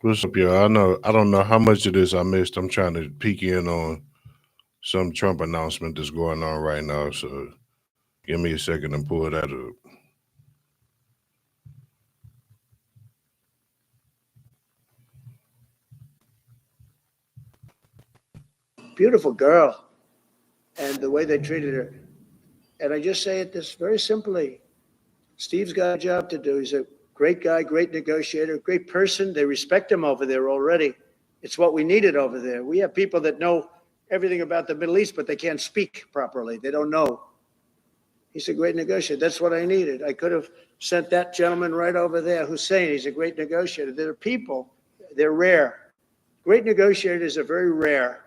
What's up, y'all? I don't know how much of this I missed. I'm trying to peek in on some Trump announcement that's going on right now. So give me a second and pull that up. Beautiful girl, and the way they treated her. And I just say it this very simply. Steve's got a job to do. He's a great guy, great negotiator, great person. They respect him over there already. It's what we needed over there. We have people that know everything about the Middle East, but they can't speak properly. They don't know. He's a great negotiator. That's what I needed. I could have sent that gentleman right over there, Hussein. He's a great negotiator. There are people, they're rare. Great negotiators are very rare,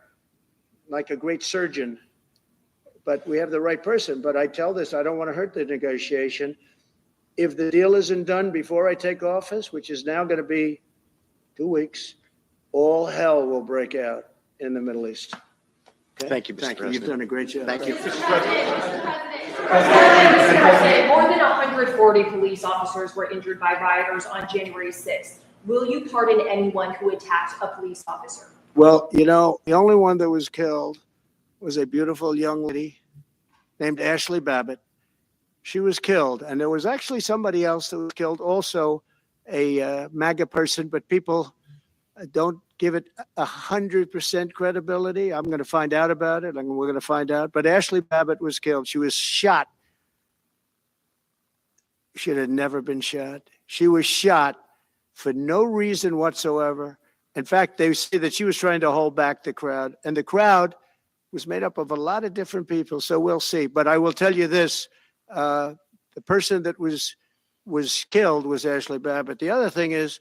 like a great surgeon. But we have the right person. But I tell this, I don't want to hurt the negotiation. If the deal isn't done before I take office, which is now going to be 2 weeks, all hell will break out in the Middle East. Okay? Thank you, Mr. President. You've done a great job. Thank you. Mr. President, more than 140 police officers were injured by rioters on January 6th. Will you pardon anyone who attacked a police officer? Well, you know, the only one that was killed was a beautiful young lady named Ashley Babbitt. She was killed, and there was actually somebody else that was killed, also a MAGA person, but people don't give it 100% credibility. I'm going to find out about it, and we're going to find out. But Ashley Babbitt was killed. She was shot. She had never been shot. She was shot for no reason whatsoever. In fact, they say that she was trying to hold back the crowd, and the crowd was made up of a lot of different people. So we'll see. But I will tell you this: the person that was killed was Ashley Babbitt. The other thing is,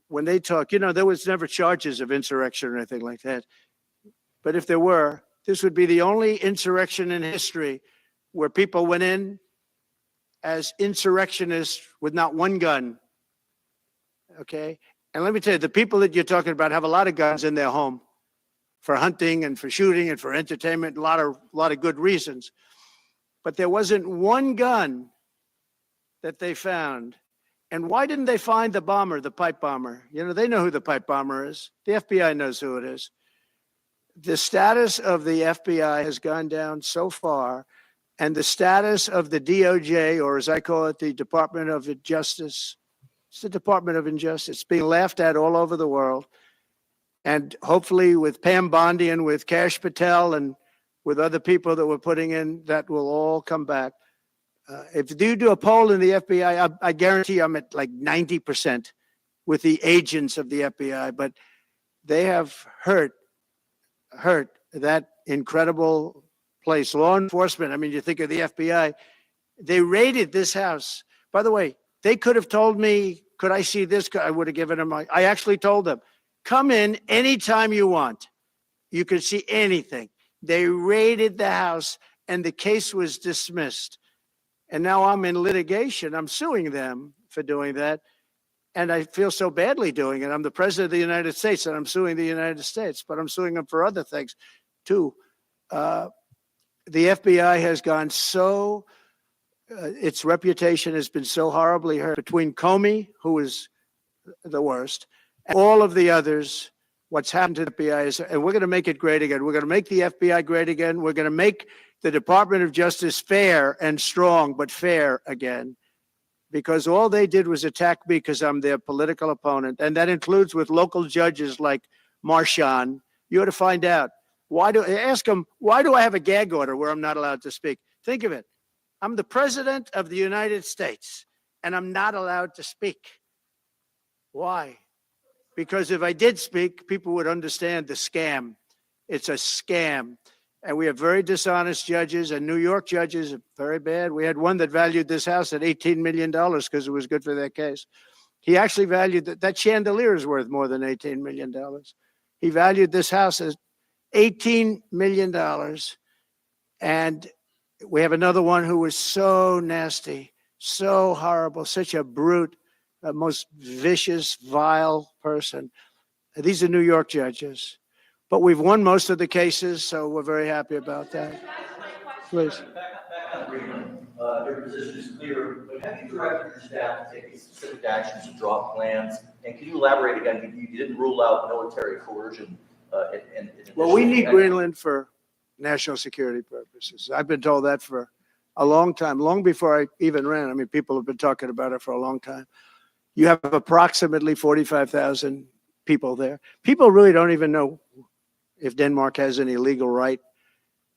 when they talk, you know, there was never charges of insurrection or anything like that. But if there were, this would be the only insurrection in history where people went in as insurrectionists with not one gun. Okay? And let me tell you, the people that you're talking about have a lot of guns in their home for hunting and for shooting and for entertainment, a lot of good reasons. But there wasn't one gun that they found. And why didn't they find the bomber, the pipe bomber? You know, they know who the pipe bomber is. The FBI knows who it is. The status of the FBI has gone down so far, and the status of the DOJ, or as I call it, the Department of Justice, it's the Department of Injustice, being laughed at all over the world. And hopefully with Pam Bondi and with Kash Patel and with other people that we're putting in, that will all come back. If you do a poll in the FBI, I guarantee I'm at like 90% with the agents of the FBI, but they have hurt that incredible place. Law enforcement, I mean, you think of the FBI, they raided this house. By the way, they could have told me, could I see this? I would have given them, I actually told them, come in anytime you want. You can see anything. They raided the house and the case was dismissed. And now I'm in litigation. I'm suing them for doing that. And I feel so badly doing it. I'm the president of the United States and I'm suing the United States, but I'm suing them for other things too. The FBI has gone so, its reputation has been so horribly hurt between Comey, who is the worst, and all of the others. What's happened to the FBI is, and we're going to make it great again. We're going to make the FBI great again. We're going to make the Department of Justice fair and strong, but fair again, because all they did was attack me because I'm their political opponent. And that includes with local judges like Marchand. You ought to find out. Ask them, why do I have a gag order where I'm not allowed to speak? Think of it. I'm the president of the United States and I'm not allowed to speak. Why? Because if I did speak, people would understand the scam. It's a scam. And we have very dishonest judges, and New York judges are very bad. We had one that valued this house at $18 million because it was good for their case. He actually valued that chandelier is worth more than $18 million. He valued this house as $18 million. And we have another one who was so nasty, so horrible, such a brute, a most vicious, vile person. These are New York judges. But we've won most of the cases, so we're very happy about that. Please. Your position is clear, but Have you directed your staff to take these specific actions to draw up plans? And can you elaborate again? You didn't rule out military coercion. Well, we need Greenland for national security purposes. I've been told that for a long time, long before I even ran. I mean, people have been talking about it for a long time. You have approximately 45,000 people there. People really don't even know if Denmark has any legal right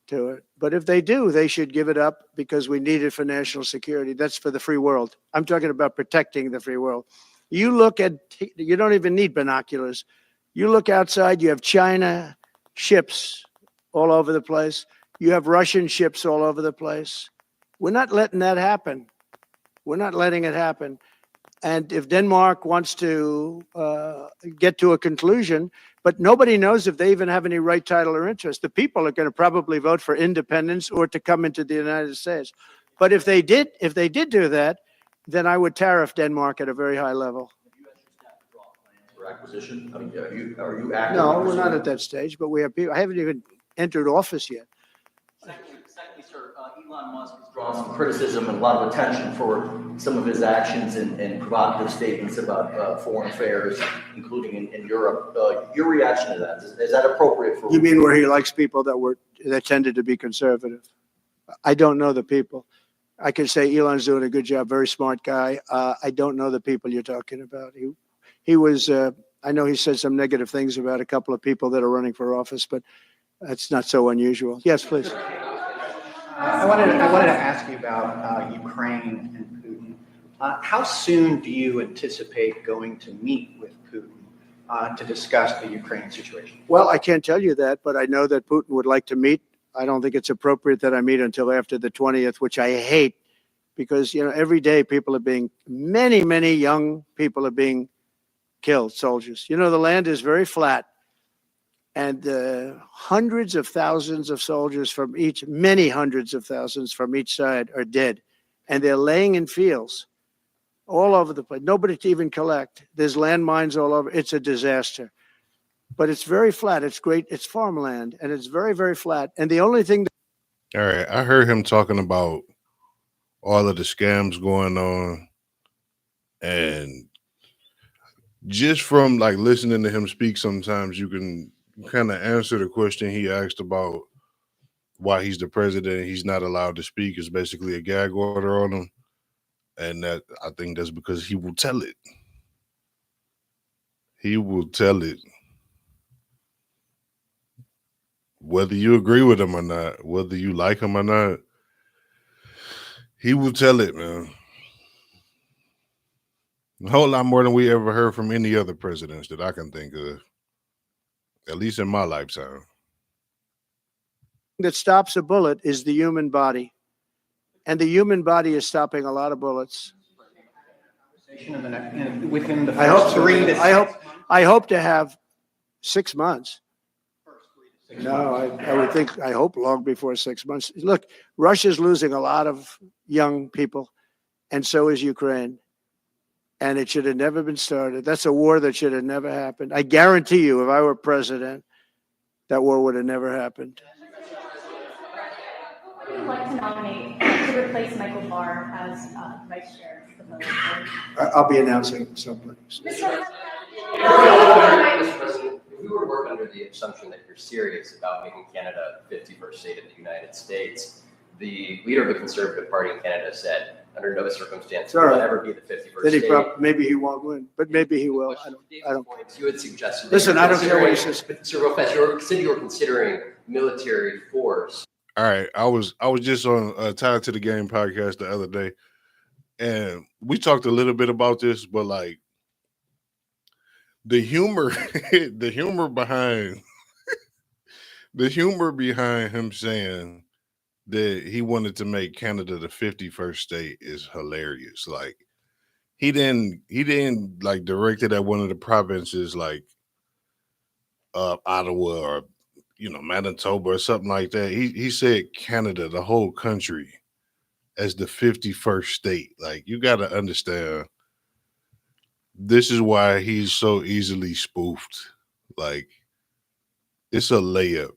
to it. But if they do, they should give it up because we need it for national security. That's for the free world. I'm talking about protecting the free world. You look at, you don't even need binoculars. You look outside, you have China ships all over the place. You have Russian ships all over the place. We're not letting that happen. We're not letting it happen. And if Denmark wants to get to a conclusion, but nobody knows if they even have any right, title, or interest. The people are going to probably vote for independence or to come into the United States. But if they did do that, then I would tariff Denmark at a very high level. For acquisition? I mean, are you active? No, we're not at that stage, but we have people. I haven't even entered office yet. Secondly, sir, Elon Musk has drawn some criticism and a lot of attention for some of his actions and provocative statements about foreign affairs, including in Europe. Your reaction to that, is that appropriate for? You mean where he likes people that tended to be conservative? I don't know the people. I can say Elon's doing a good job, very smart guy. I don't know the people you're talking about. He was, I know he said some negative things about a couple of people that are running for office, but that's not so unusual. Yes, please. I wanted to ask you about Ukraine and Putin. How soon do you anticipate going to meet with Putin to discuss the Ukraine situation? Well, I can't tell you that, but I know that Putin would like to meet. I don't think it's appropriate that I meet until after the 20th, which I hate because, you know, every day people are being, many young people are being killed, soldiers. You know, the land is very flat. And hundreds of thousands of soldiers from each, many hundreds of thousands from each side are dead. And they're laying in fields all over the place. Nobody to even collect. There's landmines all over. It's a disaster. But it's very flat. It's great. It's farmland. And it's very, very flat. And the only thing All right. I heard him talking about all of the scams going on. And just from like listening to him speak, sometimes you can kind of answer the question he asked about why he's the president and he's not allowed to speak is basically a gag order on him. And that I think that's because he will tell it. He will tell it. Whether you agree with him or not, whether you like him or not, he will tell it, man. A whole lot more than we ever heard from any other presidents that I can think of, at least in my lifetime. that stops a bullet is the human body. And the human body is stopping a lot of bullets. Within the I hope first so. 3 to 6 I hope to have 6 months. No, I would think, I hope long before 6 months. Look, Russia's losing a lot of young people, and so is Ukraine. And it should have never been started. That's a war that should have never happened. I guarantee you, if I were president, that war would have never happened. Who would you like to nominate to replace Michael Barr as vice chair of the board? I'll be announcing something. Mr. Mr. President, if we were to work under the assumption that you're serious about making Canada the 51st state of the United States, the leader of the Conservative Party in Canada said, under no circumstance will it ever be the 51st state. Maybe he won't win, but maybe he will. I don't. You had suggested. Listen, I don't care what he says. Sir, real fast, you said you were considering military force. All right, I was just on Tied to the Game podcast the other day, and we talked a little bit about this, but like the humor, the humor behind him saying that he wanted to make Canada the 51st state is hilarious. Like he didn't like direct it at one of the provinces like Ottawa or Manitoba or something like that. He said Canada, the whole country, as the 51st state. Like, you got to understand, this is why he's so easily spoofed. Like, it's a layup.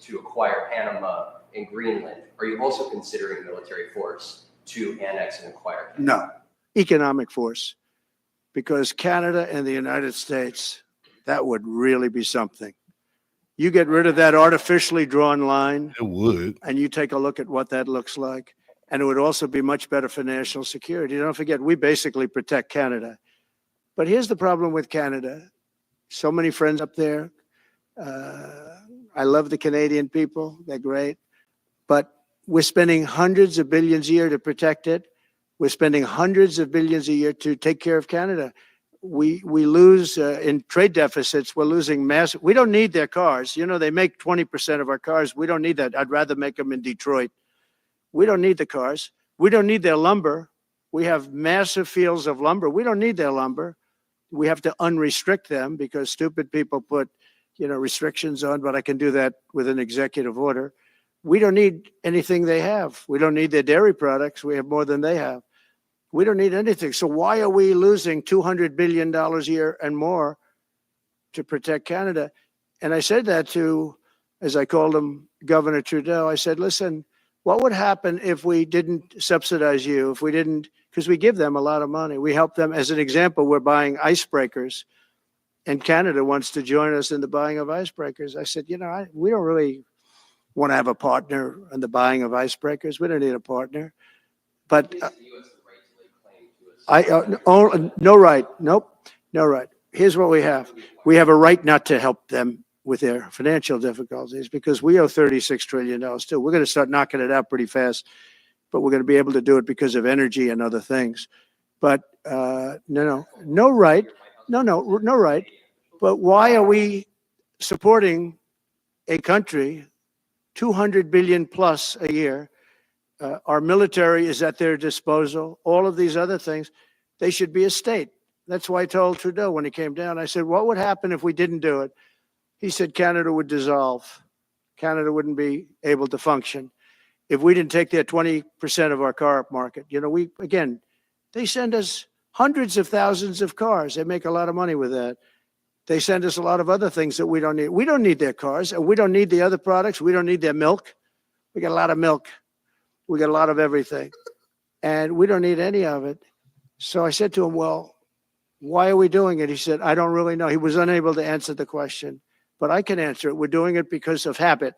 To acquire Panama and Greenland, are you also considering military force to annex and acquire? No, economic force, because Canada and the United States, that would really be something. You get rid of that artificially drawn line It would. and you take a look at what that looks like. And it would also be much better for national security. Don't forget, we basically protect Canada. But here's the problem with Canada. So many friends up there. I love the Canadian people. They're great. But we're spending hundreds of billions a year to protect it. We're spending hundreds of billions a year to take care of Canada. We lose in trade deficits. We're losing massive. We don't need their cars. You know, they make 20% of our cars. We don't need that. I'd rather make them in Detroit. We don't need the cars. We don't need their lumber. We have massive fields of lumber. We don't need their lumber. We have to unrestrict them because stupid people put, restrictions on, but I can do that with an executive order. We don't need anything they have. We don't need their dairy products. We have more than they have. We don't need anything. So why are we losing $200 billion a year and more to protect Canada? And I said that to, as I called him, Governor Trudeau. I said, listen, what would happen if we didn't subsidize you, if we didn't, because we give them a lot of money. We help them. As an example, we're buying icebreakers, and Canada wants to join us in the buying of icebreakers. I said, we don't really want to have a partner in the buying of icebreakers. We don't need a partner. But no right. Nope. No right. Here's what we have. We have a right not to help them with their financial difficulties because we owe $36 trillion too. We're going to start knocking it out pretty fast, but we're going to be able to do it because of energy and other things. But no right. No right. But why are we supporting a country 200 billion plus a year? Our military is at their disposal. All of these other things, they should be a state. That's why I told Trudeau when he came down, I said, what would happen if we didn't do it? He said Canada would dissolve. Canada wouldn't be able to function if we didn't take their 20% of our car market. They send us hundreds of thousands of cars. They make a lot of money with that. They send us a lot of other things that we don't need. We don't need their cars, and we don't need the other products. We don't need their milk. We got a lot of milk. We got a lot of everything, and we don't need any of it. So I said to him, well, why are we doing it? He said, I don't really know. He was unable to answer the question, but I can answer it. We're doing it because of habit,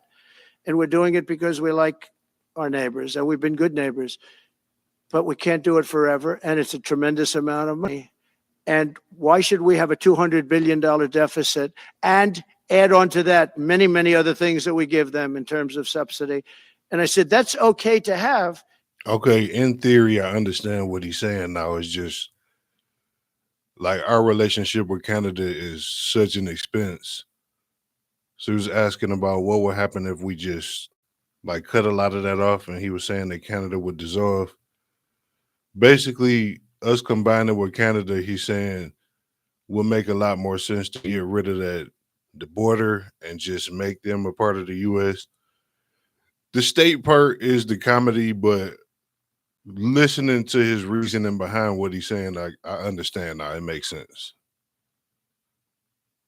and we're doing it because we like our neighbors, and we've been good neighbors, but we can't do it forever, and it's a tremendous amount of money. And why should we have a $200 billion deficit and add on to that many, many other things that we give them in terms of subsidy? And I said, that's okay to have. Okay, in theory, I understand what he's saying now. It's just like our relationship with Canada is such an expense. So he was asking about what would happen if we just like cut a lot of that off, and he was saying that Canada would dissolve. Basically, us combining with Canada, he's saying will make a lot more sense to get rid of the border and just make them a part of the U.S. The state part is the comedy, but listening to his reasoning behind what he's saying, I understand now. It makes sense.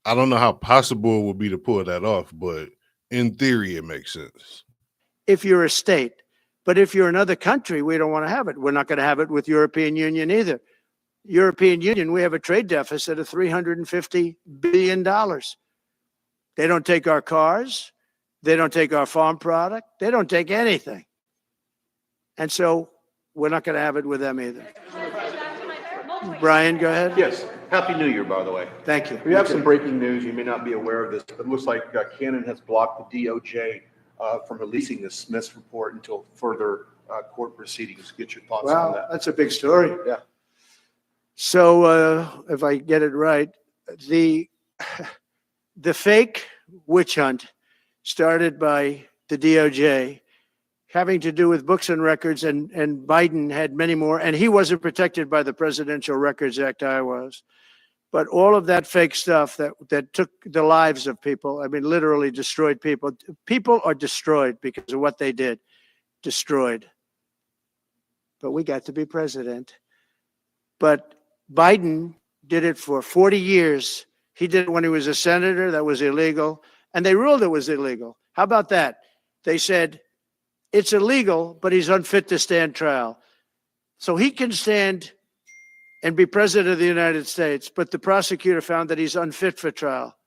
I don't know how possible it would be to pull that off, but in theory, it makes sense. If you're a state. But if you're another country, we don't want to have it. We're not going to have it with European Union either. European Union, we have a trade deficit of $350 billion. They don't take our cars. They don't take our farm product. They don't take anything. And so we're not going to have it with them either. Brian, go ahead. Yes. Happy New Year, by the way. Thank you. We have some breaking news. You may not be aware of this, but it looks like Canada has blocked the DOJ from releasing the Smith's report until further court proceedings. Get your thoughts on Wow, that. that's a big story. Yeah. So if I get it right, the fake witch hunt started by the DOJ having to do with books and records, and Biden had many more, and he wasn't protected by the Presidential Records Act. I was. But all of that fake stuff that took the lives of people, I mean, literally destroyed people. People are destroyed because of what they did, destroyed. But we got to be president. But Biden did it for 40 years. He did it when he was a senator. That was illegal. And they ruled it was illegal. How about that? They said, it's illegal, but he's unfit to stand trial. So he can stand and be president of the United States, but the prosecutor found that he's unfit for trial.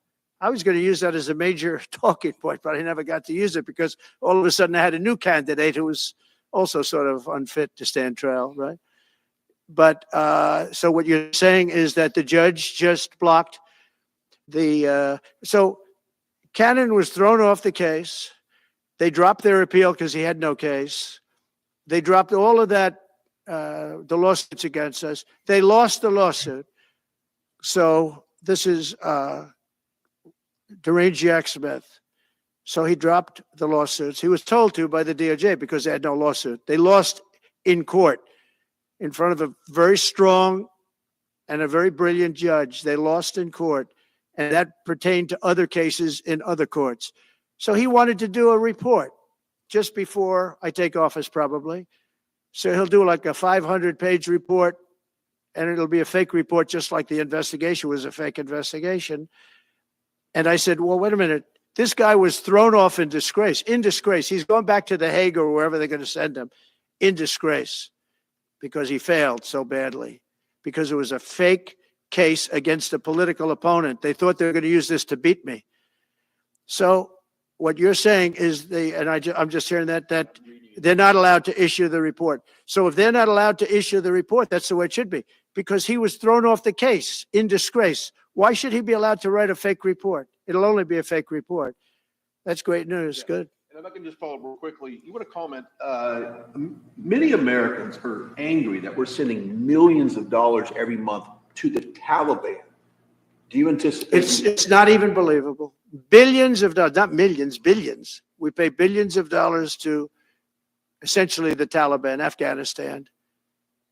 I was going to use that as a major talking point, but I never got to use it because all of a sudden I had a new candidate who was also sort of unfit to stand trial, right? But so what you're saying is that the judge just blocked the, so Cannon was thrown off the case. They dropped their appeal because he had no case. They dropped all of that, the lawsuits against us. They lost the lawsuit. So this is deranged Jack Smith. So he dropped the lawsuits. He was told to by the DOJ because they had no lawsuit. They lost in court in front of a very strong and a very brilliant judge. They lost in court, and that pertained to other cases in other courts. So he wanted to do a report just before I take office, probably. So he'll do like a 500-page report, and it'll be a fake report, just like the investigation was a fake investigation. And I said, well, wait a minute. This guy was thrown off in disgrace, He's going back to The Hague or wherever they're going to send him, in disgrace, because he failed so badly, because it was a fake case against a political opponent. They thought they were going to use this to beat me. So what you're saying is I'm just hearing that they're not allowed to issue the report. So if they're not allowed to issue the report, that's the way it should be, because he was thrown off the case in disgrace. Why should he be allowed to write a fake report? It'll only be a fake report. That's great news. Yeah. Good. And if I can just follow up real quickly, you want to comment, many Americans are angry that we're sending millions of dollars every month to the Taliban. Do you anticipate? It's not even believable. Billions of dollars, not millions, billions. We pay billions of dollars to essentially the Taliban, Afghanistan.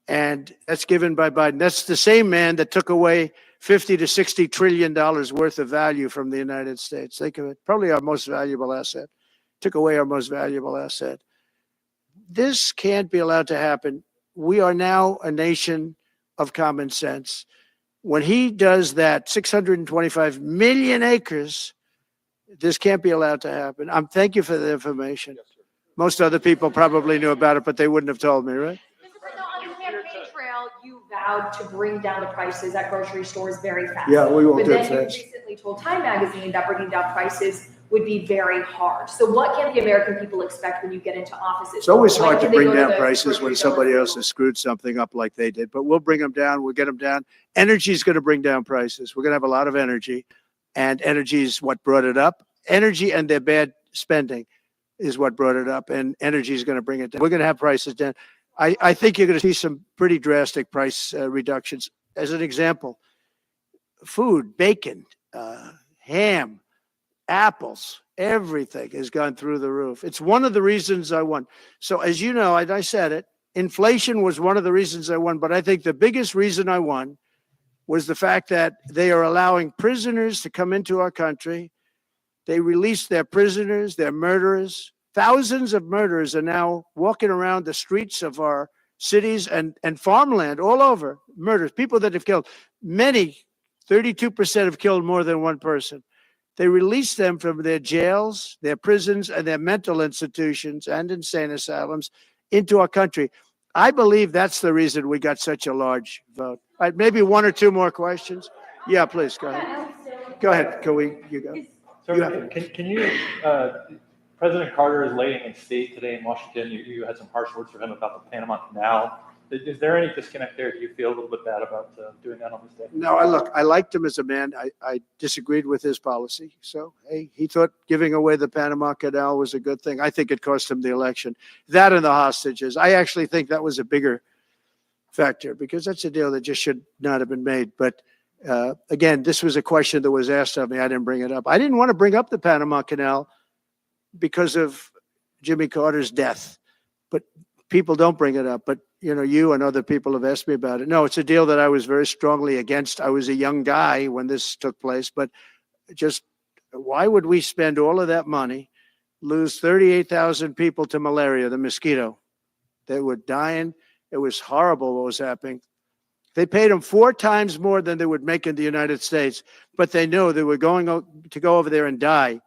And that's given by Biden. That's the same man that took away $50 to $60 trillion worth of value from the United States. Think of it, probably our most valuable asset. Took away our most valuable asset. This can't be allowed to happen. We are now a nation of common sense. When he does that, 625 million acres, this can't be allowed to happen. Thank you for the information. Most other people probably knew about it, but they wouldn't have told me, right? On the campaign trail, you vowed to bring down the prices at grocery stores very fast. Yeah, we won't but do it then fast. You recently told Time Magazine that bringing down prices would be very hard. So what can the American people expect when you get into office? It's always When hard to can they bring go down the prices when grocery somebody store? else has screwed something up like they did. But we'll bring them down. We'll get them down. Energy is going to bring down prices. We're going to have a lot of energy, and energy is what brought it up. Energy and their bad spending is what brought it up, and energy is going to bring it down. We're going to have prices down. I think you're going to see some pretty drastic price reductions. As an example, food, bacon, ham, apples, everything has gone through the roof. It's one of the reasons I won. So as you know, I said it, inflation was one of the reasons I won, but I think the biggest reason I won was the fact that they are allowing prisoners to come into our country. They released their prisoners, their murderers. Thousands of murderers are now walking around the streets of our cities and farmland all over. Murders, people that have killed. Many, 32% have killed more than one person. They released them from their jails, their prisons, and their mental institutions and insane asylums into our country. I believe that's the reason we got such a large vote. All right, maybe one or two more questions. Yeah, please, go ahead. Go ahead, you go. So can you, President Carter is laying in state today in Washington. You had some harsh words for him about the Panama Canal. Is there any disconnect there? Do you feel a little bit bad about doing that on this day? No, I liked him as a man. I disagreed with his policy. So, hey, he thought giving away the Panama Canal was a good thing. I think it cost him the election. That and the hostages. I actually think that was a bigger factor because that's a deal that just should not have been made. But again, this was a question that was asked of me. I didn't bring it up. I didn't want to bring up the Panama Canal because of Jimmy Carter's death. But people don't bring it up. But you and other people have asked me about it. No, it's a deal that I was very strongly against. I was a young guy when this took place, but just why would we spend all of that money, lose 38,000 people to malaria, the mosquito? They were dying. It was horrible what was happening. They paid them 4 times more than they would make in the United States, but they knew they were going to go over there and die.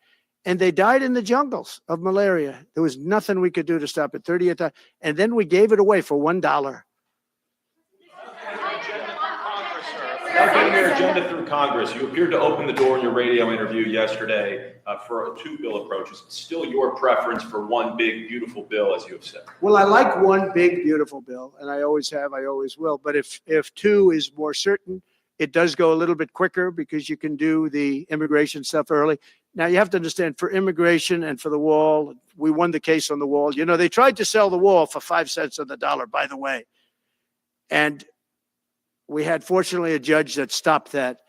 and they died in the jungles of malaria. There was nothing we could do to stop it. 30th, and then we gave it away for $1. Without getting your agenda through Congress, you appeared to open the door in your radio interview yesterday for a two-bill approach. Is it still your preference for one big, beautiful bill, as you have said? Well, I like one big, beautiful bill, and I always have, I always will. But if two is more certain, it does go a little bit quicker because you can do the immigration stuff early. Now, you have to understand, for immigration and for the wall, we won the case on the wall. You know, they tried to sell the wall for 5 cents on the dollar, by the way. And we had, fortunately, a judge that stopped that.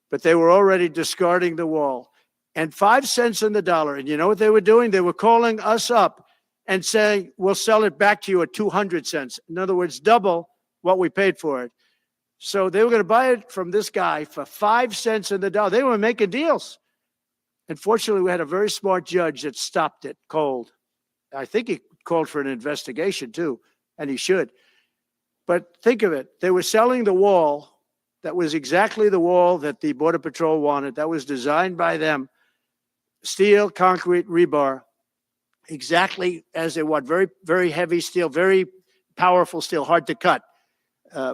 But they were already discarding the wall. And 5 cents on the dollar. And you know what they were doing? They were calling us up and saying, we'll sell it back to you at 200 cents. In other words, double what we paid for it. So they were going to buy it from this guy for 5 cents on the dollar. They were making deals. And fortunately, we had a very smart judge that stopped it cold. I think he called for an investigation too, and he should. But think of it. They were selling the wall that was exactly the wall that the Border Patrol wanted. That was designed by them. Steel, concrete, rebar, exactly as they want. Very, very heavy steel, very powerful steel, hard to cut.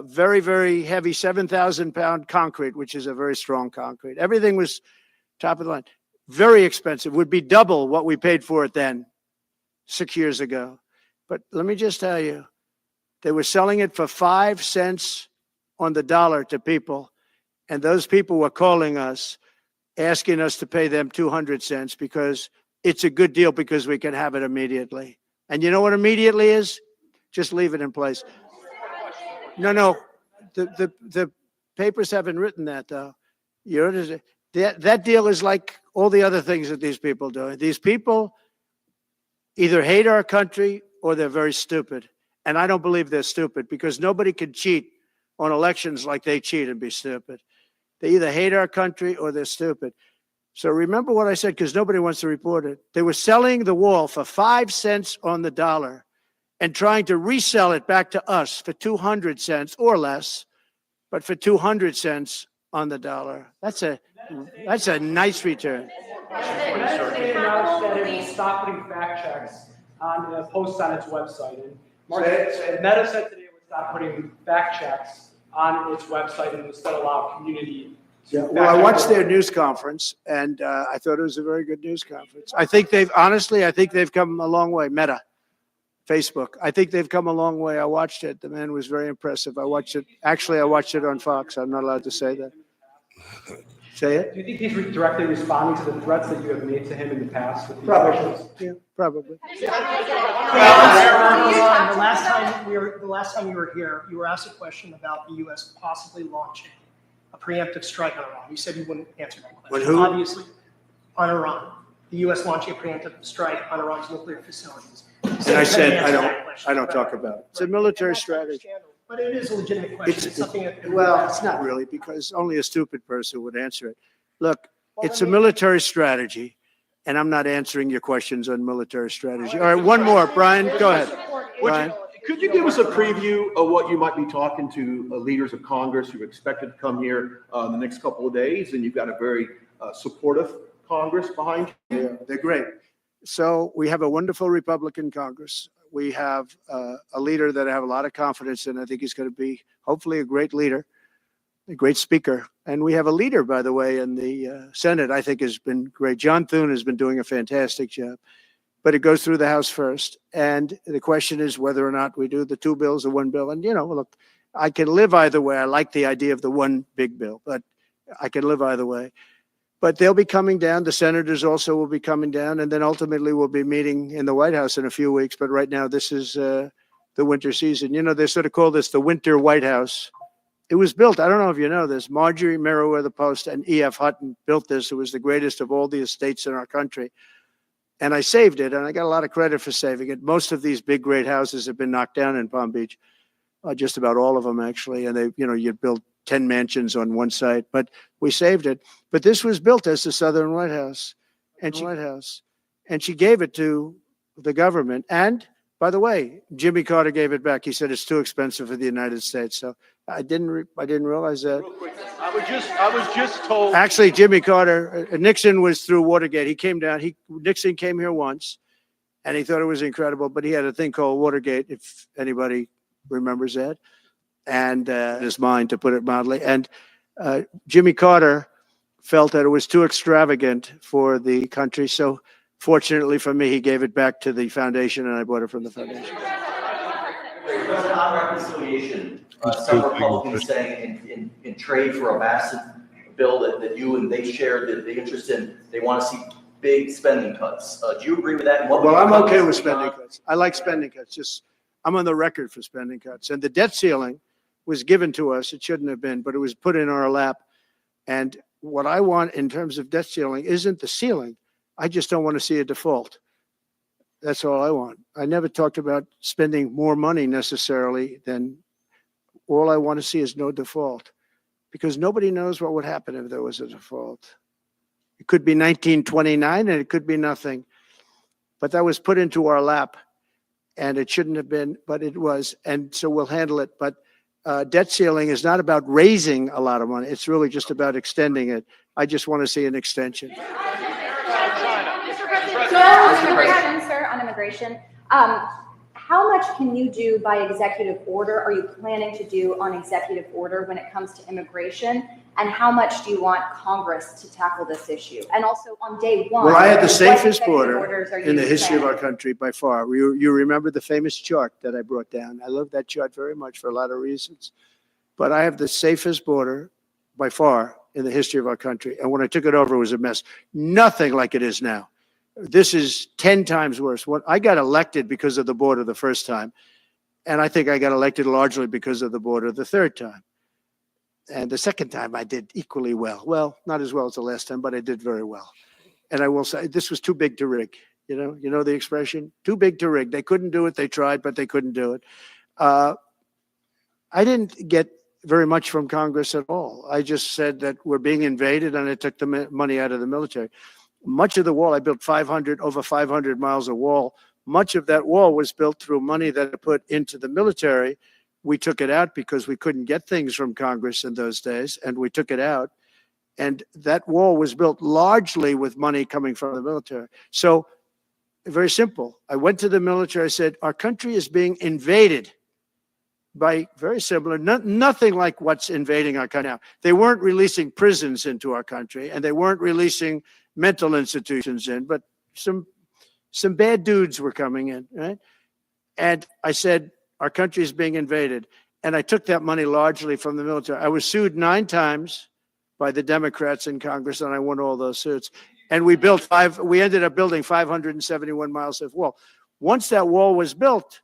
Very, very heavy 7,000-pound concrete, which is a very strong concrete. Everything was top of the line. Very expensive. Would be double what we paid for it then, 6 years ago. But let me just tell you, they were selling it for 5 cents on the dollar to people. And those people were calling us, asking us to pay them 200 cents because it's a good deal because we can have it immediately. And you know what immediately is? Just leave it in place. No. The papers haven't written that, though. You know, that deal is like all the other things that these people do. These people either hate our country or they're very stupid. And I don't believe they're stupid because nobody can cheat on elections like they cheat and be stupid. They either hate our country or they're stupid. So remember what I said, because nobody wants to report it. They were selling the wall for 5 cents on the dollar and trying to resell it back to us for 200 cents or less, but for 200 cents on the dollar. That's a nice return. Today announced that it will stop putting fact checks on the posts on its website. And Meta said today it would stop putting fact checks on its website and instead allow community. Yeah, well, I watched their news conference, and I thought it was a very good news conference. I think they've come a long way. Meta, Facebook. I think they've come a long way. I watched it. The man was very impressive. I watched it on Fox. I'm not allowed to say that. Say it? Do you think he's directly responding to the threats that you have made to him in the past? With Probably. Yeah, probably. The last time you were here, you were asked a question about the U.S. possibly launching a preemptive strike on Iran. You said you wouldn't answer that question. When who? Obviously, on Iran. The U.S. launching a preemptive strike on Iran's nuclear facilities. And I said, I don't talk about it. It's a military strategy. But it is a legitimate question. It's something that. Well, it's not really, because only a stupid person would answer it. Look, it's a military strategy, and I'm not answering your questions on military strategy. All right, one more. Brian, go ahead. Brian. Could you give us a preview of what you might be talking to leaders of Congress who are expected to come here in the next couple of days? And you've got a very supportive Congress behind you. Yeah, they're great. So we have a wonderful Republican Congress. We have a leader that I have a lot of confidence in. I think he's going to be hopefully a great leader, a great speaker. And we have a leader, by the way, in the Senate, I think has been great. John Thune has been doing a fantastic job. But it goes through the House first. And the question is whether or not we do the two bills or one bill. And, you know, look, I can live either way. I like the idea of the one big bill, but I can live either way. But they'll be coming down. The senators also will be coming down. And then ultimately we'll be meeting in the White House in a few weeks. But right now, this is the winter season. You know, they sort of call this the winter White House. It was built, I don't know if you know this, Marjorie Meriwether Post and E.F. Hutton built this. It was the greatest of all the estates in our country. And I saved it, and I got a lot of credit for saving it. Most of these big, great houses have been knocked down in Palm Beach, just about all of them, actually. And they, you know, you'd build 10 mansions on one site, but we saved it. But this was built as the Southern White House, and she gave it to the government. And by the way, Jimmy Carter gave it back. He said it's too expensive for the United States. So I didn't realize that. Real quick, I was just told. Actually, Jimmy Carter, Nixon was through Watergate. He came down. Nixon came here once, and he thought it was incredible. But he had a thing called Watergate, if anybody remembers that, and his mind, to put it mildly. And Jimmy Carter felt that it was too extravagant for the country. So, fortunately for me, he gave it back to the foundation, and I bought it from the foundation. On reconciliation, some Republicans saying in trade for a massive bill that you and they share the interest in, they want to see big spending cuts. Do you agree with that? And Well, I'm okay with spending cuts. I like spending cuts. Just I'm on the record for spending cuts. And the debt ceiling was given to us. It shouldn't have been, but it was put in our lap. And what I want in terms of debt ceiling isn't the ceiling. I just don't want to see a default. That's all I want. I never talked about spending more money necessarily than all I want to see is no default, because nobody knows what would happen if there was a default. It could be 1929 and it could be nothing, but that was put into our lap and it shouldn't have been, but it was. And so we'll handle it. But debt ceiling is not about raising a lot of money. It's really just about extending it. I just want to see an extension. Sir, on immigration, how much can you do by executive order? Are you planning to do on executive order when it comes to immigration? And how much do you want Congress to tackle this issue? And also on day one, well, I had the what safest executive border orders are in the you history of planning? our country by far. You remember the famous chart that I brought down. I love that chart very much for a lot of reasons. But I have the safest border by far in the history of our country. And when I took it over, it was a mess. Nothing like it is now. This is 10 times worse. I got elected because of the border the first time. And I think I got elected largely because of the border the third time. And the second time I did equally well. Well, not as well as the last time, but I did very well. And I will say this was too big to rig. You know the expression? Too big to rig. They couldn't do it. They tried, but they couldn't do it. I didn't get very much from Congress at all. I just said that we're being invaded and I took the money out of the military. Much of the wall, I built over 500 miles of wall. Much of that wall was built through money that I put into the military. We took it out because we couldn't get things from Congress in those days, and we took it out. And that wall was built largely with money coming from the military. So, very simple. I went to the military. I said, our country is being invaded by very similar, nothing like what's invading our country now. They weren't releasing prisons into our country, and they weren't releasing mental institutions in, but some bad dudes were coming in, right? And I said, our country is being invaded. And I took that money largely from the military. I was sued 9 times by the Democrats in Congress, and I won all those suits. And we ended up building 571 miles of wall. Once that wall was built,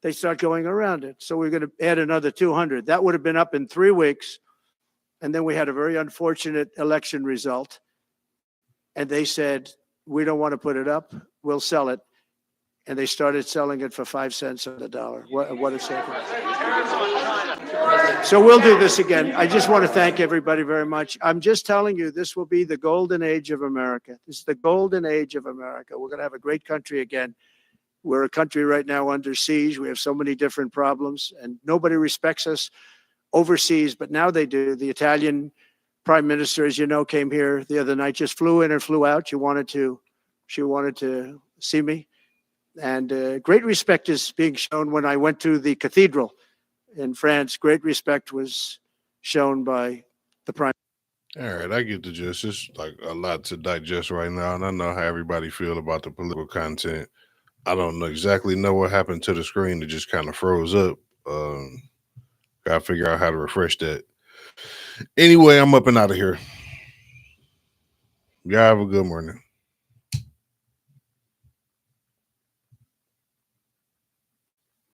they start going around it. So we're going to add another 200. That would have been up in 3 weeks. And then we had a very unfortunate election result. And they said, we don't want to put it up. We'll sell it. And they started selling it for 5 cents on the dollar. What a second. So we'll do this again. I just want to thank everybody very much. I'm just telling you, this will be the golden age of America. This is the golden age of America. We're going to have a great country again. We're a country right now under siege. We have so many different problems, and nobody respects us overseas, but now they do. The Italian Prime Minister, as you know, came here the other night, just flew in and flew out. She wanted to see me. And great respect is being shown. When I went to the cathedral in France, great respect was shown by the Prime. All right, I get the gist. It's like a lot to digest right now, and I know how everybody feel about the political content. I don't exactly know what happened to the screen. It just kind of froze up. Gotta figure out how to refresh that. Anyway, I'm up and out of here. Y'all have a good morning.